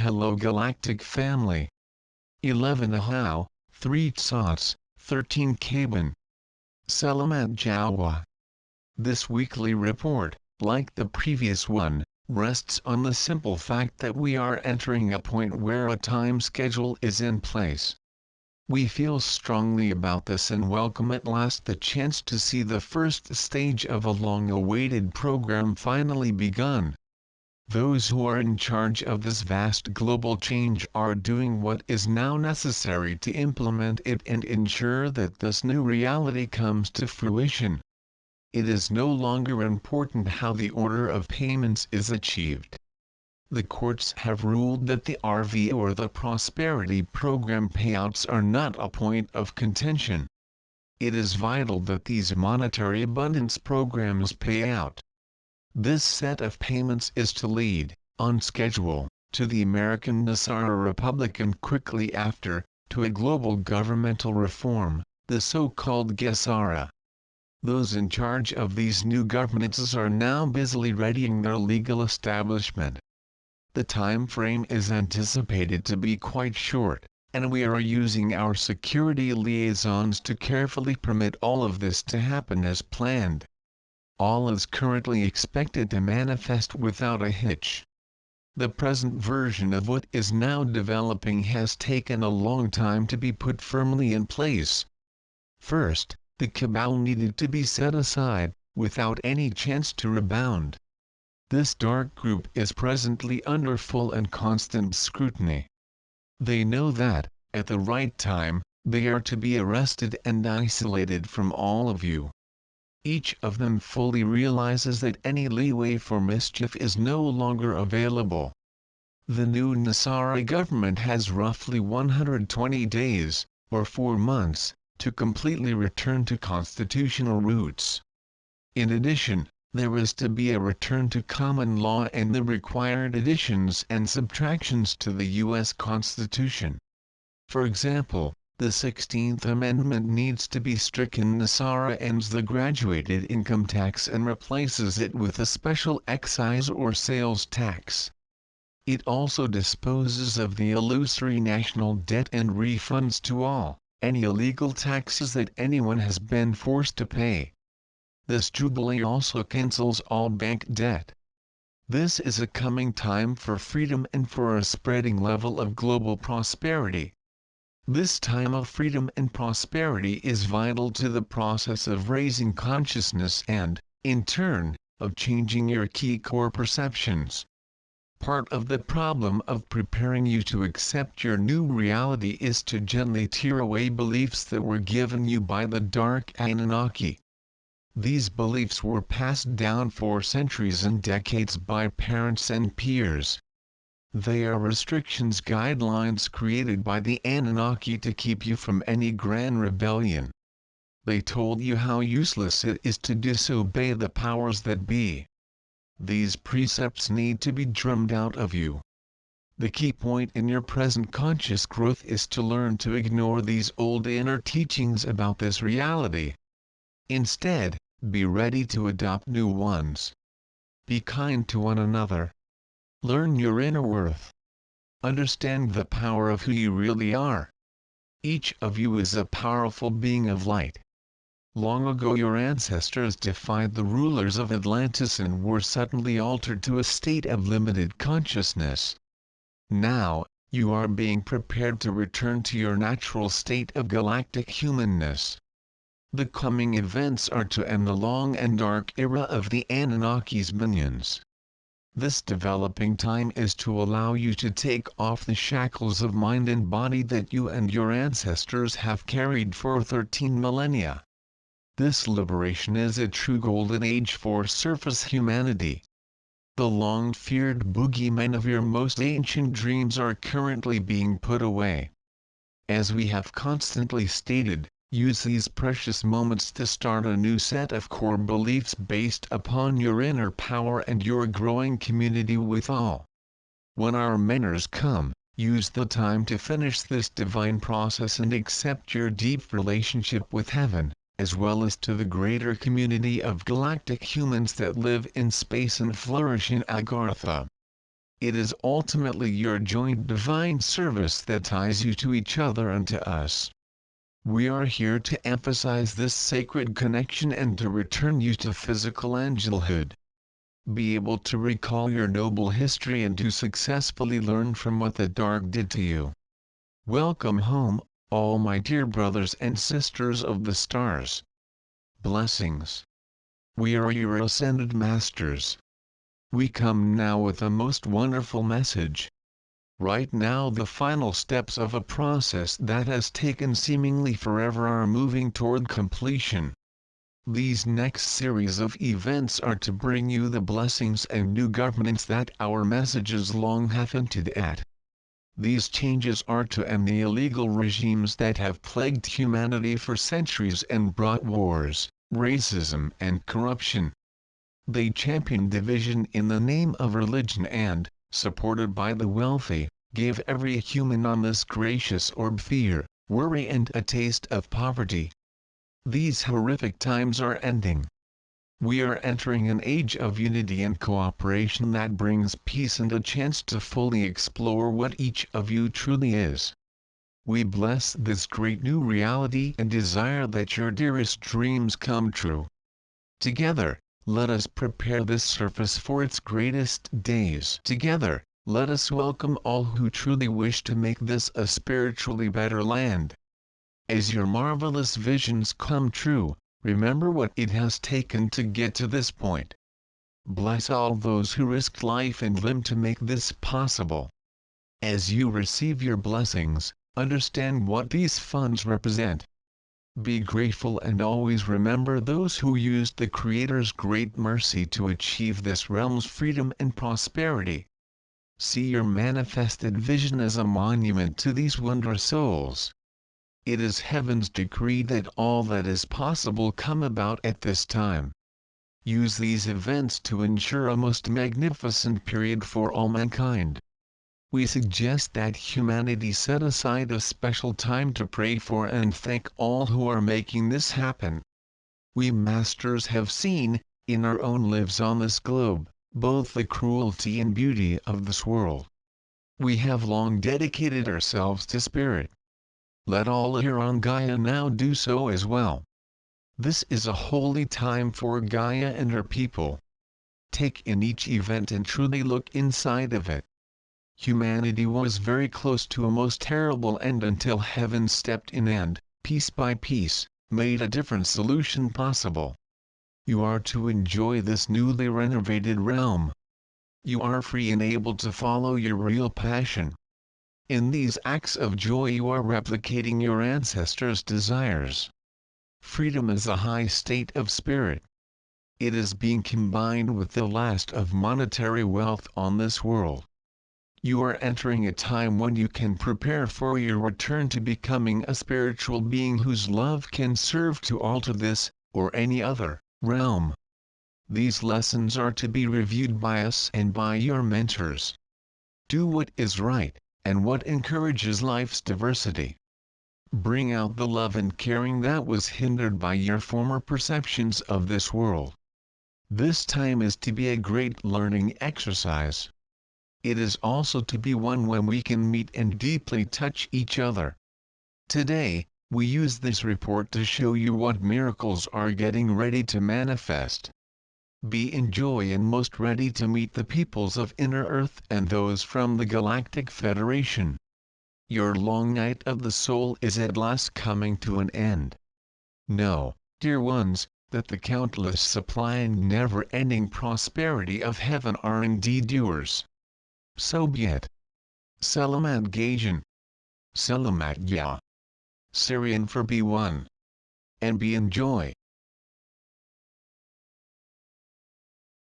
Hello Galactic family. 11 Ahau, 3 Tsots, 13 Kaban. Selamat Jawa. This weekly report, like the previous one, rests on the simple fact that we are entering a point where a time schedule is in place. We feel strongly about this and welcome at last the chance to see the first stage of a long-awaited program finally begun. Those who are in charge of this vast global change are doing what is now necessary to implement it and ensure that this new reality comes to fruition. It is no longer important how the order of payments is achieved. The courts have ruled that the RV or the Prosperity Program payouts are not a point of contention. It is vital that these monetary abundance programs pay out. This set of payments is to lead, on schedule, to the American Nasara Republic and quickly after, to a global governmental reform, the so-called Gesara. Those in charge of these new governances are now busily readying their legal establishment. The time frame is anticipated to be quite short, and we are using our security liaisons to carefully permit all of this to happen as planned. All is currently expected to manifest without a hitch. The present version of what is now developing has taken a long time to be put firmly in place. First, the Cabal needed to be set aside, without any chance to rebound. This dark group is presently under full and constant scrutiny. They know that, at the right time, they are to be arrested and isolated from all of you. Each of them fully realizes that any leeway for mischief is no longer available. The new Nasara government has roughly 120 days, or 4 months, to completely return to constitutional roots. In addition, there is to be a return to common law and the required additions and subtractions to the U.S. Constitution. For example, the 16th Amendment needs to be stricken. Nasara ends the graduated income tax and replaces it with a special excise or sales tax. It also disposes of the illusory national debt and refunds to all, any illegal taxes that anyone has been forced to pay. This jubilee also cancels all bank debt. This is a coming time for freedom and for a spreading level of global prosperity. This time of freedom and prosperity is vital to the process of raising consciousness and, in turn, of changing your key core perceptions. Part of the problem of preparing you to accept your new reality is to gently tear away beliefs that were given you by the Dark Anunnaki. These beliefs were passed down for centuries and decades by parents and peers. They are restrictions guidelines created by the Anunnaki to keep you from any grand rebellion. They told you how useless it is to disobey the powers that be. These precepts need to be drummed out of you. The key point in your present conscious growth is to learn to ignore these old inner teachings about this reality. Instead, be ready to adopt new ones. Be kind to one another. Learn your inner worth. Understand the power of who you really are. Each of you is a powerful being of light. Long ago your ancestors defied the rulers of Atlantis and were suddenly altered to a state of limited consciousness. Now, you are being prepared to return to your natural state of galactic humanness. The coming events are to end the long and dark era of the Anunnaki's minions. This developing time is to allow you to take off the shackles of mind and body that you and your ancestors have carried for 13 millennia. This liberation is a true golden age for surface humanity. The long-feared boogeymen of your most ancient dreams are currently being put away. As we have constantly stated, use these precious moments to start a new set of core beliefs based upon your inner power and your growing community with all. When our mentors come, use the time to finish this divine process and accept your deep relationship with heaven, as well as to the greater community of galactic humans that live in space and flourish in Agartha. It is ultimately your joint divine service that ties you to each other and to us. We are here to emphasize this sacred connection and to return you to physical angelhood. Be able to recall your noble history and to successfully learn from what the dark did to you. Welcome home, all my dear brothers and sisters of the stars. Blessings. We are your ascended masters. We come now with a most wonderful message. Right now the final steps of a process that has taken seemingly forever are moving toward completion. These next series of events are to bring you the blessings and new governance that our messages long have hinted at. These changes are to end the illegal regimes that have plagued humanity for centuries and brought wars, racism and corruption. They champion division in the name of religion and, supported by the wealthy, gave every human on this gracious orb fear, worry and a taste of poverty. These horrific times are ending. We are entering an age of unity and cooperation that brings peace and a chance to fully explore what each of you truly is. We bless this great new reality and desire that your dearest dreams come true. Together, let us prepare this surface for its greatest days. Together, let us welcome all who truly wish to make this a spiritually better land. As your marvelous visions come true, remember what it has taken to get to this point. Bless all those who risked life and limb to make this possible. As you receive your blessings, understand what these funds represent. Be grateful and always remember those who used the Creator's great mercy to achieve this realm's freedom and prosperity. See your manifested vision as a monument to these wondrous souls. It is heaven's decree that all that is possible come about at this time. Use these events to ensure a most magnificent period for all mankind. We suggest that humanity set aside a special time to pray for and thank all who are making this happen. We masters have seen, in our own lives on this globe, both the cruelty and beauty of this world. We have long dedicated ourselves to spirit. Let all here on Gaia now do so as well. This is a holy time for Gaia and her people. Take in each event and truly look inside of it. Humanity was very close to a most terrible end until heaven stepped in and, piece by piece, made a different solution possible. You are to enjoy this newly renovated realm. You are free and able to follow your real passion. In these acts of joy you are replicating your ancestors' desires. Freedom is a high state of spirit. It is being combined with the last of monetary wealth on this world. You are entering a time when you can prepare for your return to becoming a spiritual being whose love can serve to alter this, or any other, realm. These lessons are to be reviewed by us and by your mentors. Do what is right, and what encourages life's diversity. Bring out the love and caring that was hindered by your former perceptions of this world. This time is to be a great learning exercise. It is also to be one when we can meet and deeply touch each other. Today, we use this report to show you what miracles are getting ready to manifest. Be in joy and most ready to meet the peoples of Inner Earth and those from the Galactic Federation. Your long night of the soul is at last coming to an end. Know, dear ones, that the countless supply and never-ending prosperity of heaven are indeed yours. So be it. Selamat Gajan. Selamat Ya. Syrian for B1. And be in joy.